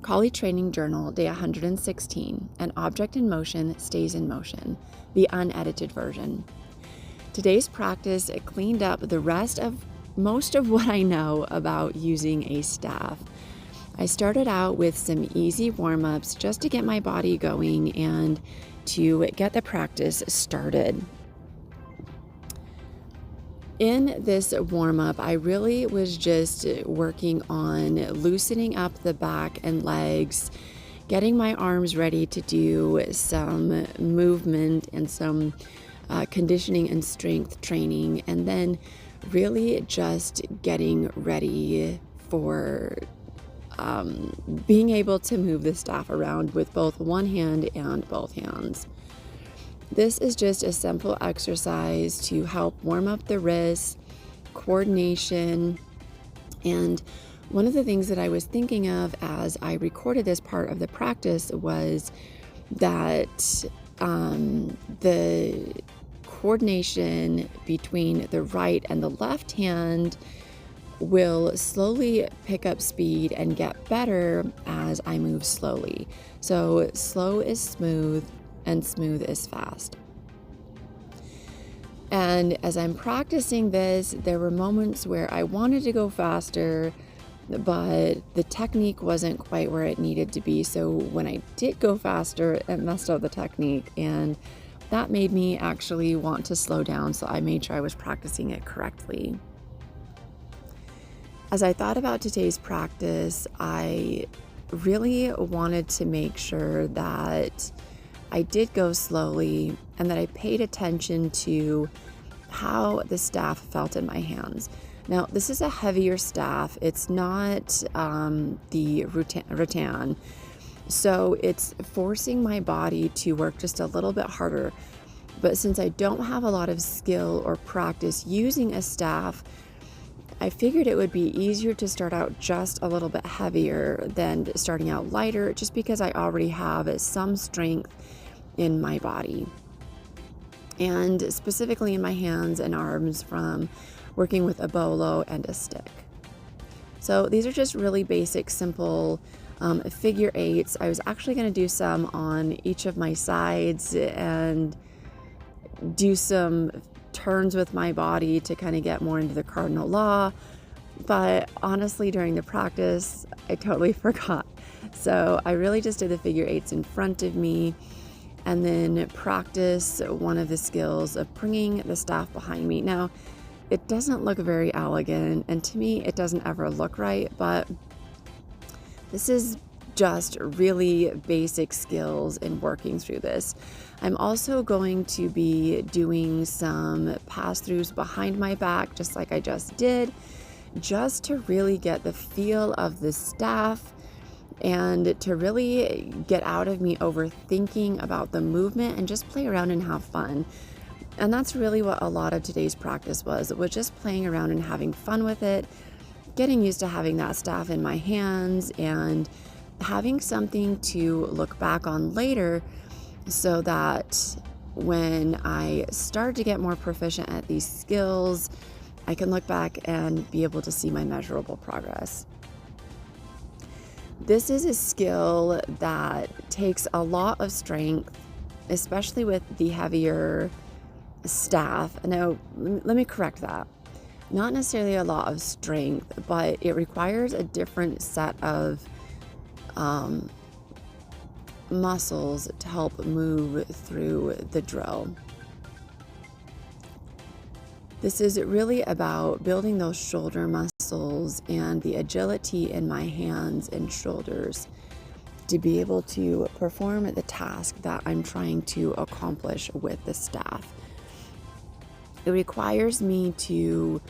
Collie Training Journal, day 116. An object in motion stays in motion. The unedited version. Today's practice cleaned up the rest of most of what I know about using a staff. I started out with some easy warm-ups just to get my body going and to get the practice started. In this warm-up, I really was just working on loosening up the back and legs, getting my arms ready to do some movement and some conditioning and strength training, and then really just getting ready for being able to move the staff around with both one hand and both hands. This is just a simple exercise to help warm up the wrists, coordination, and one of the things that I was thinking of as I recorded this part of the practice was that the coordination between the right and the left hand will slowly pick up speed and get better as I move slowly. So slow is smooth and smooth is fast. And as I'm practicing this, there were moments where I wanted to go faster, but the technique wasn't quite where it needed to be. So when I did go faster, it messed up the technique, and that made me actually want to slow down. So I made sure I was practicing it correctly. As I thought about today's practice, I really wanted to make sure that I did go slowly and that I paid attention to how the staff felt in my hands. Now, this is a heavier staff. It's not the rattan. So it's forcing my body to work just a little bit harder. But since I don't have a lot of skill or practice using a staff, I figured it would be easier to start out just a little bit heavier than starting out lighter, just because I already have some strength in my body, and specifically in my hands and arms from working with a bolo and a stick. So these are just really basic, simple figure eights. I was actually going to do some on each of my sides and do some turns with my body to kind of get more into the cardinal law, but honestly during the practice I totally forgot. So I really just did the figure eights in front of me, and then practice one of the skills of bringing the staff behind me. Now, it doesn't look very elegant, and to me it doesn't ever look right, but this is just really basic skills in working through this. I'm also going to be doing some pass-throughs behind my back, just like I just did, just to really get the feel of the staff and to really get out of me overthinking about the movement and just play around and have fun. And that's really what a lot of today's practice was just playing around and having fun with it, getting used to having that staff in my hands and having something to look back on later, so that when I start to get more proficient at these skills, I can look back and be able to see my measurable progress. This is a skill that takes a lot of strength, especially with the heavier staff. Now, let me correct that. Not necessarily a lot of strength, but it requires a different set of muscles to help move through the drill. This is really about building those shoulder muscles and the agility in my hands and shoulders to be able to perform the task that I'm trying to accomplish with the staff. It requires me to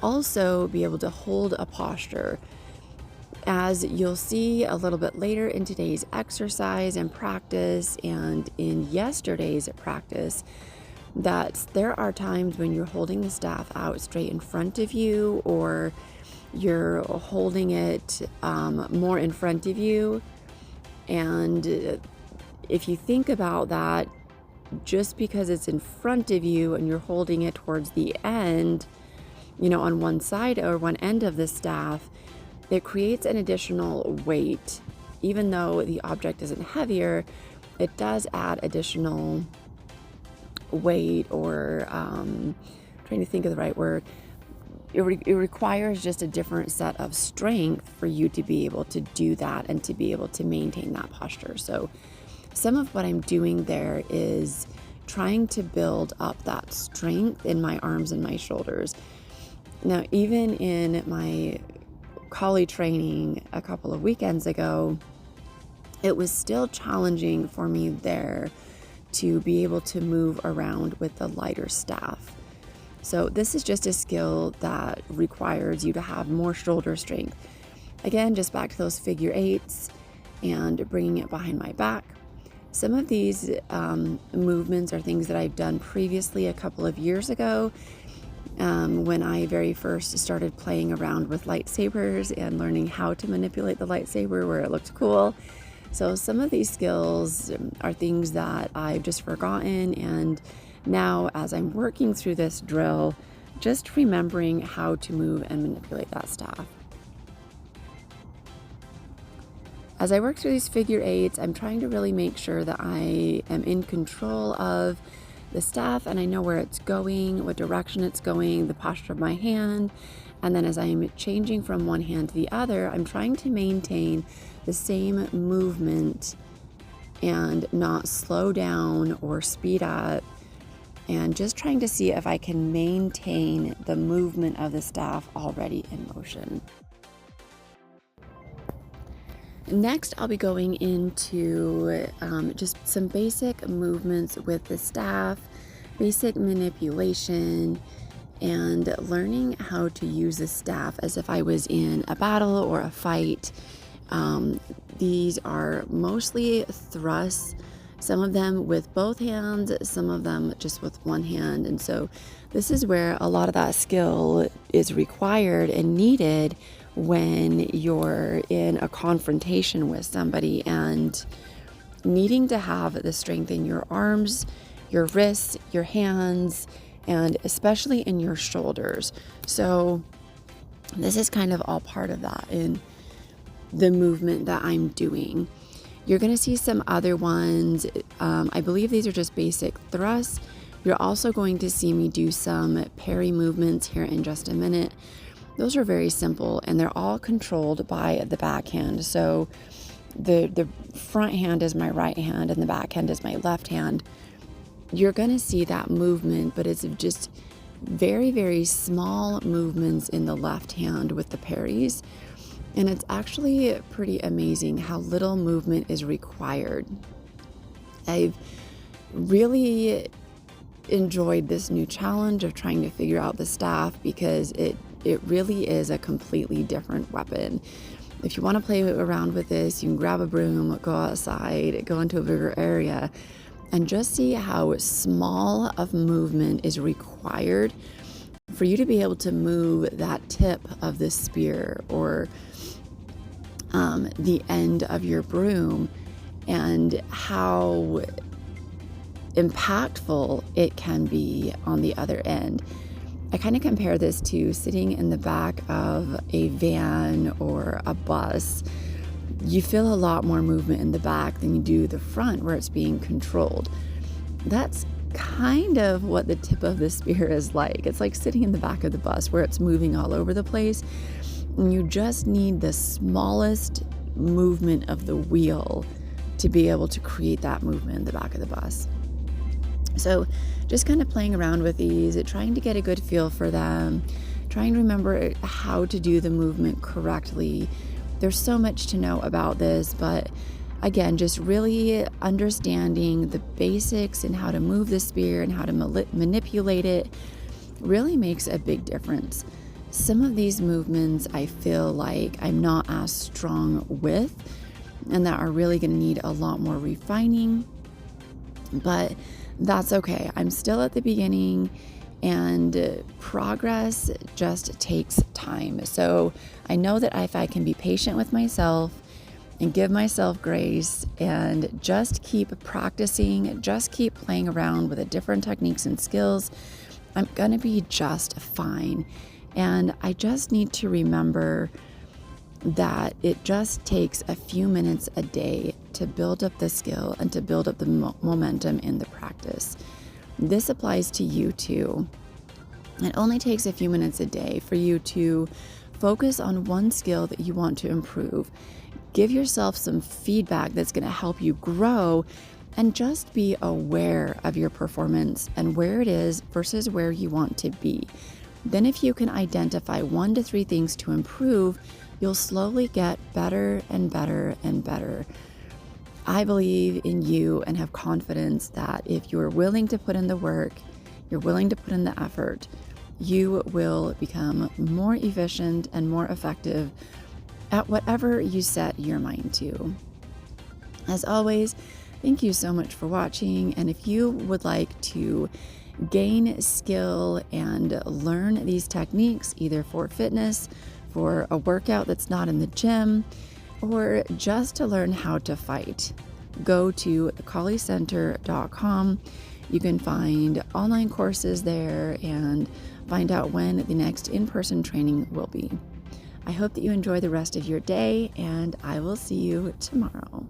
also be able to hold a posture. As you'll see a little bit later in today's exercise and practice and in yesterday's practice, that there are times when you're holding the staff out straight in front of you, or you're holding it more in front of you. And if you think about that, just because it's in front of you and you're holding it towards the end, on one side or one end of the staff, it creates an additional weight even though the object isn't heavier, it does add additional weight, or trying to think of the right word. It requires just a different set of strength for you to be able to do that and to be able to maintain that posture. So some of what I'm doing there is trying to build up that strength in my arms and my shoulders. Now, even in my collie training a couple of weekends ago, it was still challenging for me there to be able to move around with the lighter staff. So this is just a skill that requires you to have more shoulder strength. Again, just back to those figure eights and bringing it behind my back. Some of these movements are things that I've done previously a couple of years ago, when I very first started playing around with lightsabers and learning how to manipulate the lightsaber where it looked cool. So some of these skills are things that I've just forgotten, and now as I'm working through this drill, just remembering how to move and manipulate that staff. As I work through these figure eights, I'm trying to really make sure that I am in control of the staff and I know where it's going, what direction it's going, the posture of my hand. And then as I'm changing from one hand to the other, I'm trying to maintain the same movement and not slow down or speed up, and just trying to see if I can maintain the movement of the staff already in motion. Next, I'll be going into just some basic movements with the staff, basic manipulation, and learning how to use the staff as if I was in a battle or a fight. These are mostly thrusts, some of them with both hands, some of them just with one hand. And so this is where a lot of that skill is required and needed when you're in a confrontation with somebody and needing to have the strength in your arms, your wrists, your hands, and especially in your shoulders. So this is kind of all part of that in the movement that I'm doing. You're going to see some other ones. I believe these are just basic thrusts. You're also going to see me do some parry movements here in just a minute. Those are very simple and they're all controlled by the backhand. So the front hand is my right hand and the backhand is my left hand. You're going to see that movement, but it's just very, very small movements in the left hand with the parries. And it's actually pretty amazing how little movement is required. I've really enjoyed this new challenge of trying to figure out the staff because it really is a completely different weapon. If you want to play around with this, you can grab a broom, go outside, go into a bigger area, and just see how small of movement is required for you to be able to move that tip of the spear or the end of your broom, and how impactful it can be on the other end. I kind of compare this to sitting in the back of a van or a bus. You feel a lot more movement in the back than you do the front where it's being controlled. That's kind of what the tip of the spear is like. It's like sitting in the back of the bus where it's moving all over the place. And you just need the smallest movement of the wheel to be able to create that movement in the back of the bus. So just kind of playing around with these, trying to get a good feel for them, trying to remember how to do the movement correctly. There's so much to know about this, but again, just really understanding the basics and how to move the spear and how to manipulate it really makes a big difference. Some of these movements I feel like I'm not as strong with and that are really going to need a lot more refining, but that's okay. I'm still at the beginning and progress just takes time. So I know that if I can be patient with myself and give myself grace and just keep practicing, just keep playing around with the different techniques and skills, I'm going to be just fine. And I just need to remember that it just takes a few minutes a day to build up the skill and to build up the momentum in the practice. This applies to you too. It only takes a few minutes a day for you to focus on one skill that you want to improve. Give yourself some feedback that's going to help you grow, and just be aware of your performance and where it is versus where you want to be. Then if you can identify 1 to 3 things to improve, you'll slowly get better and better and better. I believe in you and have confidence that if you're willing to put in the work, you're willing to put in the effort, you will become more efficient and more effective at whatever you set your mind to. As always, thank you so much for watching. And if you would like to gain skill and learn these techniques, either for fitness, for a workout that's not in the gym, or just to learn how to fight, go to thekaliCenter.com. You can find online courses there and find out when the next in-person training will be. I hope that you enjoy the rest of your day, and I will see you tomorrow.